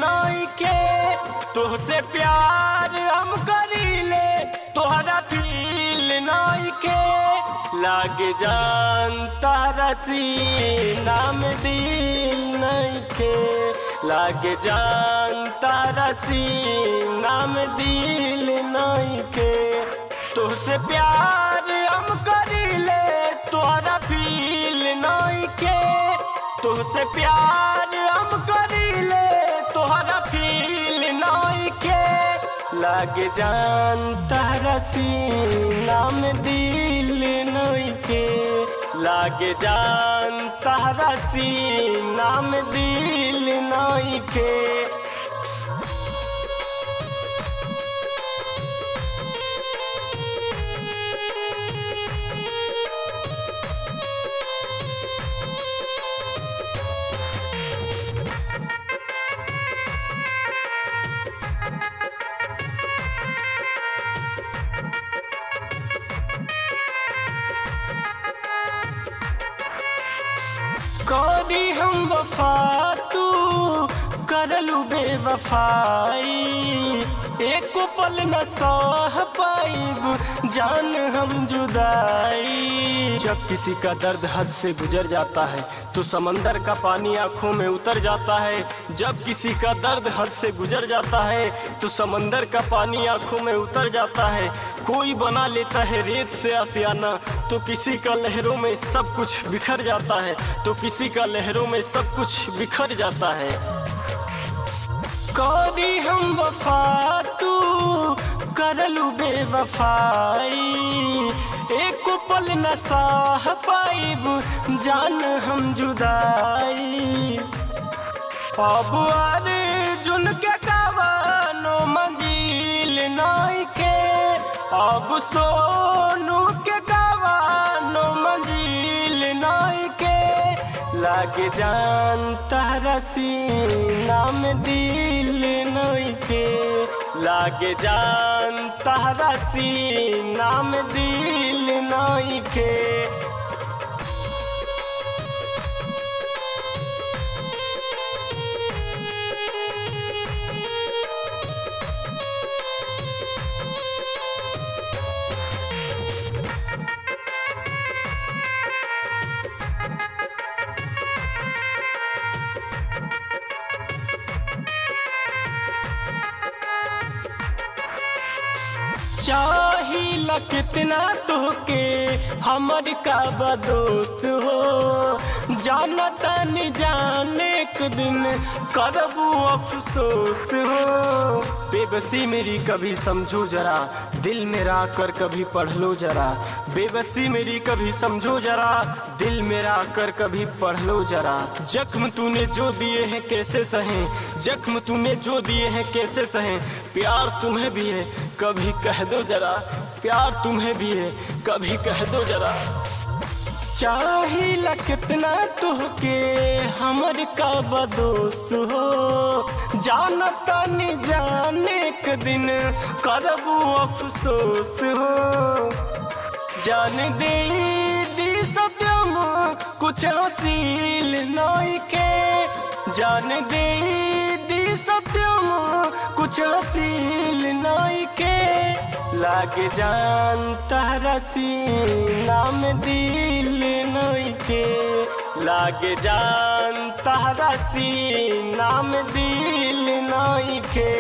नहीं के। तुहसे प्यार हम करीले तोहरा फील नहीं के। लागे जान तारा सीना में दिल नहीं के। लागे जान तारा सीना में दिल नहीं के। तुहसे प्यार हम करीले तोहरा फील नहीं के। तुहसे प्यार हम करीले तोहरा फील नहीं के। लागे जान तारा सीना में दिल नहीं के। लागे जान तारा सीना में दिल नहीं के। करी हम वफा तू करलू बेवफाई। एक पल न सह पाइब जान हम जुदाई। जब किसी का दर्द हद से गुजर जाता है तो समंदर का पानी आंखों में उतर जाता है। जब किसी का दर्द हद से गुजर जाता है तो समंदर का पानी आंखों में उतर जाता है। कोई बना लेता है रेत से आशियाना तो किसी का लहरों में सब कुछ बिखर जाता है। तो किसी का लहरों में सब कुछ बिखर जाता है। करी हम वफा तू करलू बेवफाई। एक पल न सह पाइब जान हम जुदाई। अब अर्जुन के कवानो मंजिल नहीं के। अब सोनू के कवानो मंजिल नहीं के। लागे जान तारा सीना में दिल नहीं के। लागे जान तारा सीना में दिल नहीं के। चाहिला कितना तोहके हमर का बदोस हो। जानता न जाने एक दिन करबू अफसोस हो। बेबसी मेरी कभी समझो जरा दिल मेरा कर कभी पढ़ लो जरा। बेबसी मेरी कभी समझो जरा दिल मेरा कर कभी पढ़ लो जरा। जख्म तूने जो दिए हैं कैसे सहें। जख्म तूने जो दिए हैं कैसे सहें। प्यार तुम्हें भी है कभी कह दो जरा। प्यार तुम्हें भी है कभी कह दो जरा। चाहिला कितना तुहके हमर का बदोस हो। जानता न जाने एक दिन करबू अफसोस हो। जान दे दी सत्यम कुछ हासिल नहीं के। जान दे दी सत्यम कुछ हासिल नहीं के। लागे जान तारा सीना में दिल नहीं के। लागे जान तारा सीना में दिल नहीं के।